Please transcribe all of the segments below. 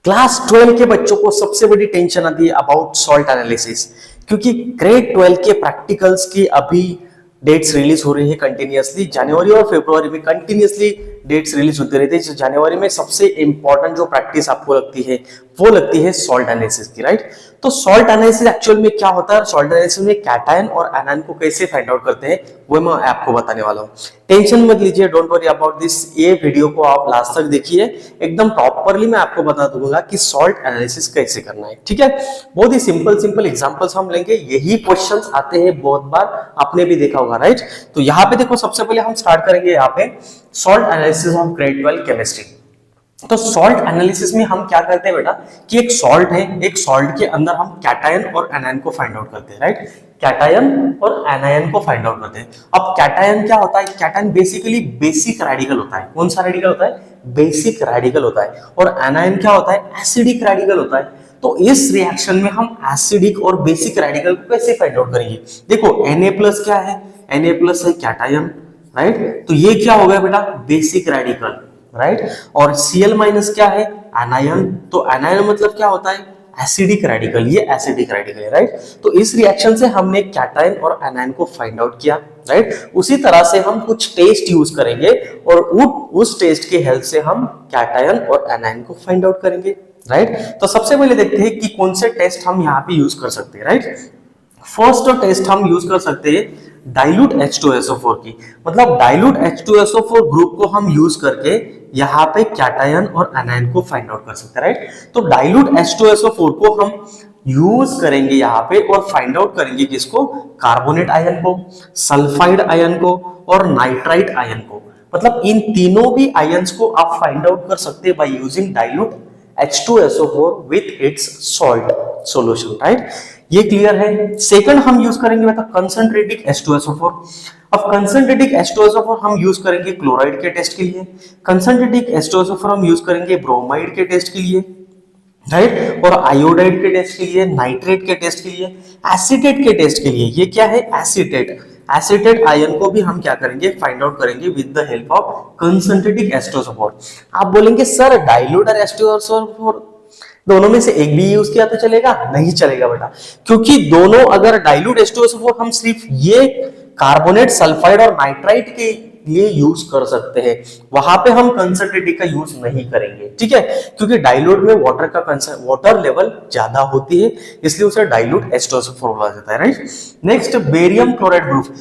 Class 12 के बच्चों को सबसे बड़ी टेंशन आती है अबाउट सॉल्ट एनालिसिस, क्योंकि ग्रेड 12 के प्रैक्टिकल्स की अभी डेट्स रिलीज हो रही है कंटिन्यूअसली। जनवरी और फरवरी में कंटिन्यूअसली डेट्स रिलीज होती रहती है। जनवरी में सबसे इंपॉर्टेंट जो प्रैक्टिस आपको लगती है वो लगती है सॉल्ट एनालिसिस की, राइट। तो सॉल्ट एनालिसिस एक्चुअल में क्या होता है, सॉल्ट एनालिसिस में कैटायन और एनायन को कैसे फाइंड आउट करते हैं वो मैं आपको बताने वाला हूँ। टेंशन मत लीजिए, डोंट वरी अबाउट दिस। ये वीडियो को आप लास्ट तक देखिए, एकदम प्रॉपरली मैं आपको बता दूंगा कि सॉल्ट एनालिसिस कैसे करना है, ठीक है। बहुत ही सिंपल सिंपल एग्जांपल्स हम लेंगे, यही क्वेश्चंस आते हैं बहुत बार, आपने भी देखा होगा, राइट। तो यहाँ पे देखो, सबसे पहले हम स्टार्ट करेंगे यहाँ पे salt analysis of grade 12 chemistry. तो सॉल्ट एनालिसिस में हम क्या करते हैं बेटा कि एक सॉल्ट है, एक सॉल्ट के अंदर हम कैटायन और एनायन को फाइंड आउट करते हैं, राइट। कैटायन और एनायन को फाइंड आउट करते हैं। अब कैटायन क्या होता है, कैटायन बेसिकली बेसिक रेडिकल होता है। कौन सा रेडिकल होता है, बेसिक रेडिकल होता है। और एनायन क्या होता है, एसिडिक रेडिकल होता है। तो इस रिएक्शन में हम एसिडिक और बेसिक रेडिकल को कैसे फाइंड आउट करेंगे। देखो Na+ क्या है, Na+ है कैटायन, राइट। तो ये क्या हो गया बेटा, बेसिक रेडिकल, राइट। और Cl- क्या है, एनायन। तो एनायन मतलब क्या होता है, एसिडिक रेडिकल, ये एसिडिक रेडिकल है, राइट। तो इस रिएक्शन से हमने कैटायन और एनायन को फाइंड आउट किया, राइट। उसी तरह से हम कुछ टेस्ट यूज करेंगे और उस टेस्ट के हेल्प से हम कैटायन और एनायन को फाइंड आउट करेंगे, राइट। तो सबसे पहले देखते हैं कि कौन से टेस्ट हम यहाँ पे यूज कर सकते हैं, राइट। फर्स्ट टेस्ट हम यूज कर सकते हैं डाइल्यूट H2SO4 की, मतलब डाइल्यूट H2SO4 ग्रुप को हम यूज करके यहाँ पे कैटायन और एनायन को फाइंड आउट कर सकते हैं, राइट। तो डाइल्यूट H2SO4 को हम यूज करेंगे यहाँ पे और फाइंड आउट करेंगे किसको, कार्बोनेट आयन को, सल्फाइड आयन को और नाइट्राइट आयन को। मतलब इन तीनों भी आयंस को आप फाइंड आउट कर सकते हैं by using dilute H2SO4 with its salt solution, right. ये क्लियर है। सेकंड हम यूज करेंगे मतलब कंसंट्रेटिक H2SO4। अब कंसंट्रेटिक H2SO4 हम यूज करेंगे क्लोराइड के टेस्ट के लिए, कंसंट्रेटिक H2SO4 हम यूज करेंगे ब्रोमाइड के टेस्ट के लिए, राइट। और आयोडाइड के टेस्ट के लिए, नाइट्रेट के टेस्ट के लिए, एसीटेट के टेस्ट के लिए। ये क्या है, एसीटेट। एसीटेट आयन को भी हम क्या करेंगे, फाइंड आउट करेंगे with the help of concentrated H2SO4। आप बोलेंगे सर डाइल्यूट और H2SO4 दोनों में से एक भी यूज किया तो चलेगा, नहीं चलेगा बेटा, क्योंकि दोनों अगर डाइल्यूट H2SO4 हम सिर्फ ये कार्बोनेट, सल्फाइड और नाइट्राइट के लिए यूज कर सकते हैं, वहां पे हम कंसंट्रेटिक का यूज नहीं करेंगे, ठीक है। क्योंकि डाइल्यूट में वाटर लेवल ज्यादा होती है, इसलिए उसे डाइल्यूट H2SO4 बोला जाता है, right. Next barium chloride group.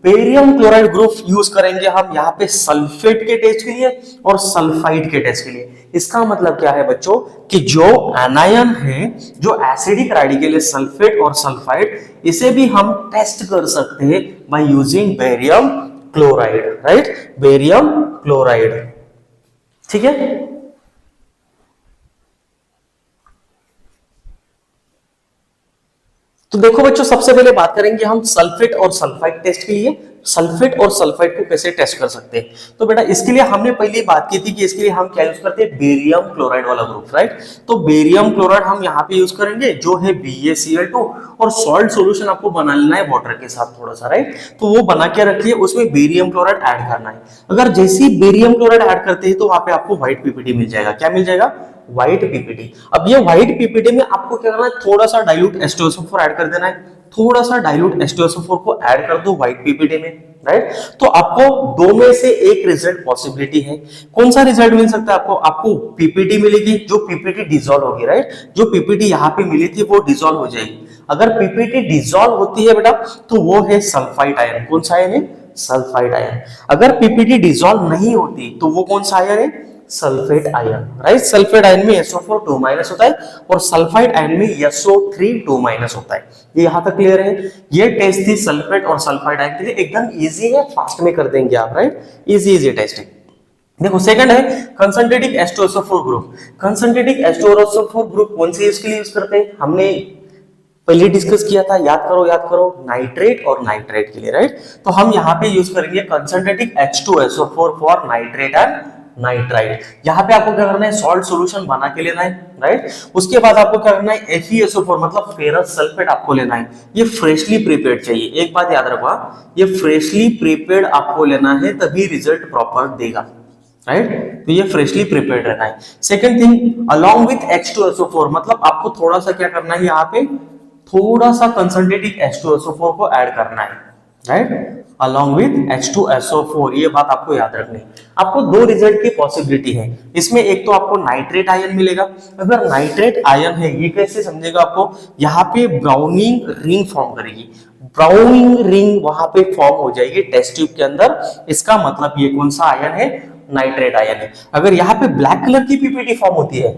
Barium chloride group use करेंगे हम यहाँ पे सल्फेट के टेस्ट के लिए और सल्फाइड के टेस्ट के लिए। इसका मतलब क्या है बच्चों कि जो एनायन है, जो एसिडिक रेडिकल है सल्फेट और सल्फाइड, इसे भी हम टेस्ट कर सकते हैं by using barium chloride, right, barium chloride, ठीक है। तो देखो बच्चों, सबसे पहले बात करेंगे हम सल्फेट और सल्फाइड टेस्ट के लिए। सल्फेट और सल्फाइड को कैसे टेस्ट कर सकते हैं, तो बेटा इसके लिए हमने पहले बात की थी कि इसके लिए हम क्या यूज करते हैं, बेरियम क्लोराइड वाला ग्रुप, राइट। तो बेरियम क्लोराइड हम यहाँ पे यूज करेंगे जो है BaCl2, और सॉल्ट सॉल्यूशन आपको बना लेना है वाटर के साथ थोड़ा सा, राइट। तो वो बना के रखिए, उसमें बेरियम क्लोराइड ऐड करना है। अगर जैसे ही बेरियम क्लोराइड ऐड करते हैं तो वहां पे आपको व्हाइट पीपीटी मिल जाएगा। क्या मिल जाएगा, व्हाइट पीपीटी। अब ये व्हाइट पीपीटी में आपको क्या करना है, थोड़ा सा डाइल्यूट H2SO4 ऐड कर देना है, थोड़ा सा डाइल्यूट H2SO4 को ऐड कर दो व्हाइट पीपीटी में, राइट। तो आपको दो में से एक रिजल्ट पॉसिबिलिटी है। कौन सा रिजल्ट मिल सकता है आपको, आपको पीपीटी मिलेगी, जो पीपीटी डिसॉल्व होगी, राइट। जो पीपीटी यहाँ पे मिली थी वो डिसॉल्व हो जाएगी। अगर पीपीटी डिसॉल्व होती है बेटा तो वो है सल्फाइड आयन। कौन सा आयन है, सल्फाइड आयन। अगर पीपीटी डिसॉल्व नहीं होती तो वो कौन सा आयन है, sulphate ion, right. Sulphate ion में SO4 2- होता है और सल्फाइड आयन में SO3 2- होता है। ये यहां तक क्लियर है। ये टेस्ट थी सल्फेट और सल्फाइड आयन के लिए, एकदम इजी है, फास्ट में कर देंगे आप, राइट। इजी टेस्ट है। देखो सेकंड है कंसंट्रेटिक H2SO4 ग्रुप। कंसंट्रेटिक H2SO4 ग्रुप कौन से इसके लिए यूज करते हैं, हमने पहले डिस्कस किया था, याद करो, नाइट्रेट और नाइट्राइट के लिए, राइट। तो हम यहाँ पे यूज करेंगे कंसंट्रेटिक H2SO4 for nitrate and nitrite. यहाँ पे आपको क्या करना है, सॉल्ट सॉल्यूशन बना के लेना है, राइट। उसके बाद आपको क्या करना है, FeSO4 मतलब फेरस सल्फेट आपको लेना है। ये फ्रेशली प्रिपेयर्ड चाहिए, एक बात याद रखो, ये फ्रेशली प्रिपेयर्ड आपको लेना है, तभी रिजल्ट प्रॉपर देगा, राइट। तो ये फ्रेशली प्रिपेयर्ड रहना है। Second thing, along with H2SO4, मतलब आपको थोड़ा सा क्या करना है, यहाँ पे थोड़ा सा कंसंट्रेटेड H2SO4 को ऐड करना है, राइट, अलोंग विथ H2SO4। ये बात आपको याद रखनी है। आपको दो रिजल्ट की पॉसिबिलिटी है इसमें, एक तो आपको नाइट्रेट आयन मिलेगा। अगर नाइट्रेट आयन है, ये कैसे समझेगा आपको, यहाँ पे ब्राउनिंग रिंग फॉर्म करेगी, ब्राउनिंग रिंग वहां पे फॉर्म हो जाएगी टेस्ट ट्यूब के अंदर। इसका मतलब ये कौन सा आयन है, नाइट्रेट आयन है। अगर यहाँ पे ब्लैक कलर की पीपीटी फॉर्म होती है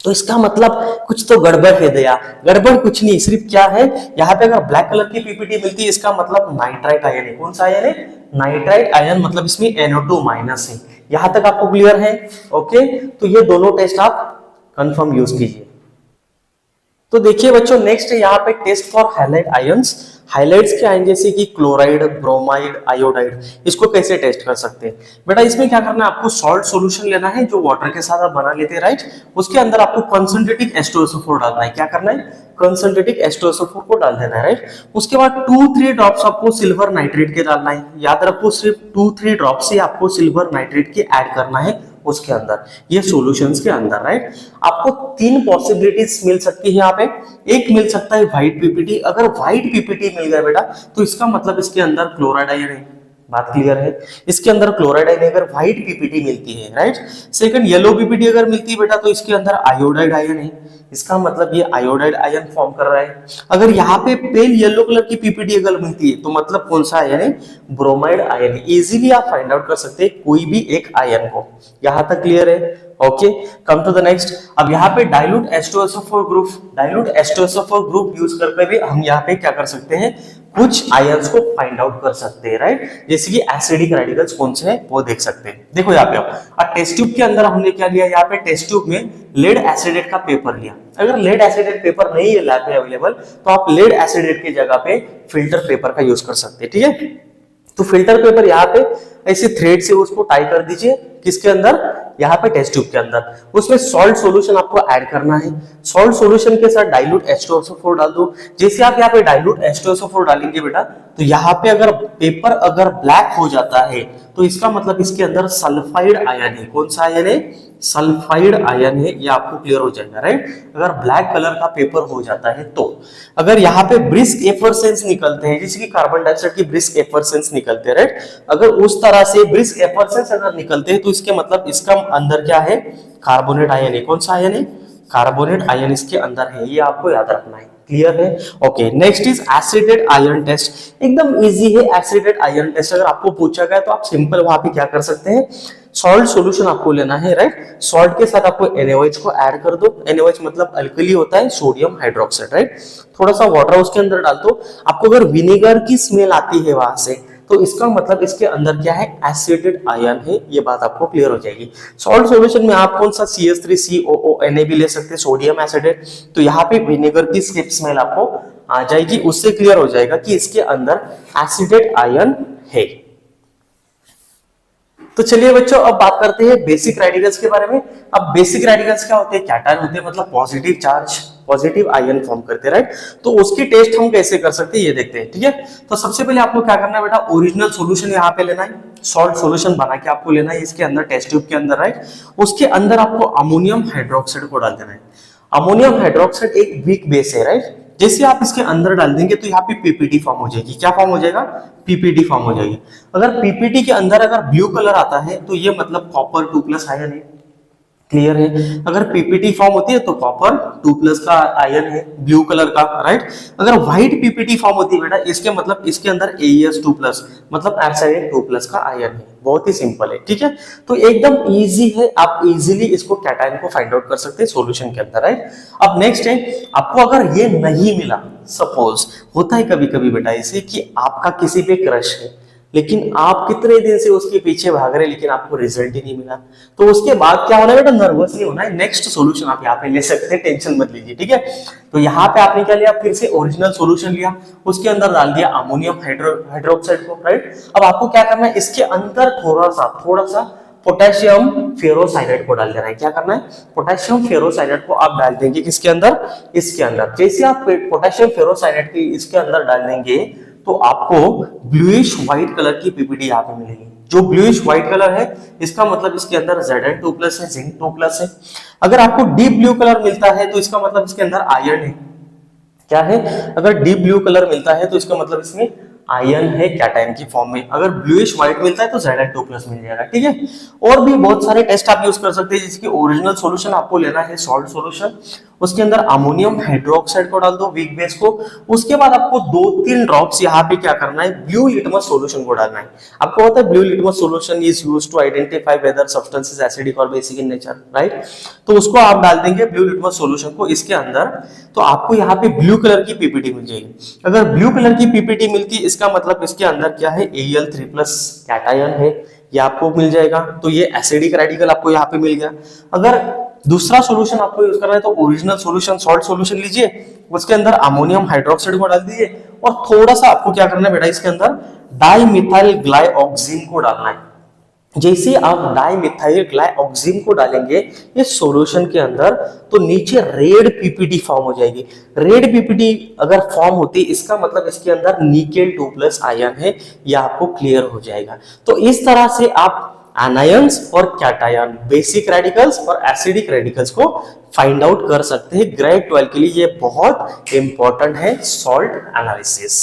तो इसका मतलब कुछ तो गड़बड़ है दया। गड़बड़ कुछ नहीं, सिर्फ क्या है, यहाँ पे अगर ब्लैक कलर की पीपीटी मिलती है इसका मतलब नाइट्राइट आयन है। कौन सा आयन है, नाइट्राइट आयन, मतलब इसमें NO2 माइनस है। यहां तक आपको क्लियर है? ओके, तो ये दोनों टेस्ट आप कंफर्म यूज कीजिए। तो देखिए बच्चों, नेक्स्ट है यहाँ पे test for halide ions. Halides के आयन जैसे कि क्लोराइड, ब्रोमाइड, आयोडाइड, इसको कैसे टेस्ट कर सकते हैं बेटा? इसमें क्या करना है, आपको सॉल्ट सॉल्यूशन लेना है जो वाटर के साथ आप बना लेते हैं, राइट। उसके अंदर आपको कंसंट्रेटेड H2SO4 डालना है। क्या करना है, कंसंट्रेटेड H2SO4 को डाल देना है, राइट। उसके बाद 2-3 ड्रॉप्स आपको सिल्वर नाइट्रेट के डालना है। याद रखो, सिर्फ 2-3 ड्रॉप से आपको सिल्वर नाइट्रेट के ऐड करना है उसके अंदर, ये सॉल्यूशंस के अंदर, राइट। आपको 3 पॉसिबिलिटीज मिल सकती है यहाँ पे। एक मिल सकता है व्हाइट पीपीटी। अगर व्हाइट पीपीटी मिल गया बेटा तो इसका मतलब इसके अंदर क्लोराइड आयन है। बात क्लियर है? इसके अंदर क्लोराइड आयन अगर व्हाइट पीपीटी मिलती है, राइट। सेकंड, येलो पीपीटी अगर मिलती है बेटा तो इसके अंदर आयोडाइड आयन है। इसका मतलब ये आयोडाइड आयन फॉर्म कर रहा है। अगर यहाँ पे पेल येलो कलर की पीपीटी अगर मिलती है तो मतलब कौन सा आयन है, ब्रोमाइड आयन है। इजीली आप फाइंड आउट कर सकते हैं कोई भी एक आयन को। यहां तक क्लियर है? Okay, come to the next. अब यहाँ पे dilute H2SO4 group, dilute H2SO4 group use करके भी हम यहाँ पे क्या कर सकते हैं, कुछ आयंस को फाइंड आउट कर सकते हैं, राइट। जैसे कि एसिडिक रेडिकल्स कौन से हैं वो देख सकते हैं। देखो यहाँ पे अब टेस्ट ट्यूब के अंदर हमने क्या लिया, यहाँ पे टेस्ट ट्यूब में लेड एसिडेट का पेपर लिया। अगर लेड एसिडेट पेपर नहीं है लैब में अवेलेबल तो आप लेड एसिडेट की जगह पे फिल्टर पेपर का यूज कर सकते हैं, ठीक है। तो फिल्टर पेपर यहाँ पे ऐसे थ्रेड से उसको टाई कर दीजिए, किसके अंदर, यहाँ पे टेस्ट ट्यूब के अंदर। उसमें सॉल्ट सॉल्यूशन आपको ऐड करना है। सॉल्ट सॉल्यूशन के साथ डाइल्यूट H2SO4 डाल दो। जैसे आप यहाँ पे डाइल्यूट H2SO4 डालेंगे बेटा तो यहाँ पे अगर पेपर अगर ब्लैक हो जाता है तो इसका मतलब इसके अंदर सल्फाइड आयन है। कौन सा आयन है, सल्फाइड आयन है। ये आपको क्लियर हो जाएगा, राइट। अगर ब्लैक कलर का पेपर हो जाता है तो अगर यहाँ पे ब्रिस्क एफरसेंस निकलते हैं, जैसे कि कार्बन डाइऑक्साइड की ब्रिस्क एफरसेंस निकलते हैं, राइट। अगर उस तरह से ब्रिस्क एफरसेंस अगर निकलते हैं तो इसके मतलब इसका अंदर क्या है, कार्बोनेट आयन है। कौन सा आयन है, कार्बोनेट आयन इसके अंदर है। ये आपको याद रखना है। क्लियर है? Okay, next is acetate ion test. एकदम इजी है एसिडेट आयन टेस्ट। अगर आपको पूछा गया तो आप सिंपल वहां पे क्या कर सकते हैं, सॉल्ट सॉल्यूशन आपको लेना है, राइट। सॉल्ट के साथ आपको NaOH को ऐड कर दो। NaOH मतलब अल्कली होता है, सोडियम हाइड्रोक्साइड, राइट। थोड़ा सा वाटर उसके अंदर डाल दो। आपको अगर विनेगर की स्मेल आती है वहां से तो इसका मतलब इसके अंदर क्या है, एसिडेट आयन है। ये बात आपको क्लियर हो जाएगी। सॉल्ट सॉल्यूशन में आप कौन सा CH3COO Na भी ले सकते हैं, सोडियम एसिडेट। तो यहाँ पे विनेगर की स्मेल आपको आ जाएगी, उससे क्लियर हो जाएगा कि इसके अंदर एसिडेट आयन है। तो चलिए बच्चों, अब बात करते हैं बेसिक रेडिकल्स के बारे में। अब बेसिक रेडिकल्स क्या होते हैं, कैटायन होते हैं, मतलब positive charge, positive ion form करते हैं, राइट। तो उसकी टेस्ट हम कैसे कर सकते हैं ये देखते हैं, ठीक है। तो सबसे पहले आपको क्या करना है बेटा, ओरिजिनल सॉल्यूशन यहाँ पे लेना है। सॉल्ट सॉल्यूशन बना के आपको लेना है इसके अंदर, टेस्ट ट्यूब के अंदर, राइट। उसके अंदर आपको अमोनियम हाइड्रोक्साइड को डाल देना है। अमोनियम हाइड्रोक्साइड एक वीक बेस है, राइट। जैसे आप इसके अंदर डाल देंगे तो यहाँ पे पीपीटी फॉर्म हो जाएगी। क्या फॉर्म हो जाएगा, पीपीटी फॉर्म हो जाएगी। अगर पीपीटी के अंदर अगर ब्लू कलर आता है तो ये मतलब कॉपर 2+ आयन है। क्लियर है? अगर पीपीटी फॉर्म होती है तो कॉपर 2+ का आयन है, ब्लू कलर का, राइट। अगर व्हाइट पीपीटी फॉर्म होती है बेटा इसके मतलब इसके अंदर AeS2+ मतलब एब्साइड 2+ का आयन है। बहुत ही सिंपल है, ठीक है। तो एकदम इजी है, आप इजीली इसको कैटायन को फाइंड आउट कर सकते हैं सॉल्यूशन के अंदर, राइट। अब नेक्स्ट है, आपको अगर ये नहीं मिला, सपोज होता है कभी कभी बेटा इसे कि आपका किसी पे क्रश है लेकिन आप कितने दिन से उसके पीछे भाग रहे लेकिन आपको रिजल्ट ही नहीं मिला, तो उसके बाद क्या होना है बेटा, नर्वस नहीं होना है। नेक्स्ट सॉल्यूशन आप यहाँ पे ले सकते हैं, टेंशन मत लीजिए, ठीक है। तो यहाँ पे आपने क्या लिया, फिर से ओरिजिनल सॉल्यूशन लिया, उसके अंदर डाल दिया अमोनियम हाइड्रोक्साइड को, राइट। अब आपको क्या करना है, इसके अंदर थोड़ा सा पोटेशियम फेरोसाइनाइड को डाल देना है। क्या करना है, पोटेशियम फेरोसाइनाइड को आप डाल देंगे किसके अंदर, इसके अंदर। जैसे आप पोटेशियम फेरोसाइनाइड की इसके अंदर डाल देंगे तो आपको ब्लूइश व्हाइट कलर की पीपीटी यहाँ पे मिलेगी। जो ब्लूइश व्हाइट कलर है इसका मतलब इसके अंदर Zn2+ है, जिंक 2+ है। अगर आपको डीप ब्लू कलर मिलता है तो इसका मतलब इसके अंदर आयरन है। क्या है? अगर डीप ब्लू कलर मिलता है तो इसका मतलब इसमें आयन है कैटायन की फॉर्म में। अगर ब्लूइश व्हाइट मिलता है तो Zn2+ मिल जाएगा, ठीक है। और भी बहुत सारे टेस्ट आप यूज कर सकते हैं, जिसकी ओरिजिनल सॉल्यूशन आपको लेना है सॉल्ट सॉल्यूशन, उसके अंदर अमोनियम हाइड्रोक्साइड को डाल दो, वीक बेस को। उसके बाद आपको 2-3 ड्रॉप्स यहाँ पे क्या करना है, ब्लू लिटमस सॉल्यूशन को डालना है। आपको पता है blue litmus solution is used to identify whether substance is acidic और बेसिक इन नेचर, राइट। तो उसको आप डाल देंगे ब्लू लिटमस सॉल्यूशन को इसके अंदर, तो आपको यहाँ पे ब्लू कलर की पीपीटी मिल जाएगी। अगर ब्लू कलर की पीपीटी मिलती है इसका मतलब इसके अंदर क्या है, Al3+ कैटायन है, ये आपको मिल जाएगा। तो ये एसिडिक रेडिकल आपको यहाँ पे मिल गया। अगर दूसरा सॉल्यूशन आपको यूज करना है तो ओरिजिनल सॉल्यूशन सॉल्ट सॉल्यूशन लीजिए, उसके अंदर अमोनियम हाइड्रोक्साइड को डाल दीजिए और थोड़ा सा आपको क्या करना है बेटा, इसके अंदर डाइमिथाइल ग्लाइऑक्सिन को डालना है। जैसे आप डाइमिथाइल ग्लाइऑक्सिन को डालेंगे इस सॉल्यूशन के अंदर तो नीचे रेड पीपीटी फॉर्म हो जाएगी। रेड पीपीटी अगर फॉर्म होती है इसका मतलब इसके अंदर निकेल 2+ आयन है, यह आपको क्लियर हो जाएगा। तो इस तरह से आप एनायंस और कैटायन, बेसिक रेडिकल्स और एसिडिक रेडिकल्स को फाइंड आउट कर सकते हैं। ग्रेड 12 के लिए ये बहुत इंपॉर्टेंट है सॉल्ट एनालिसिस।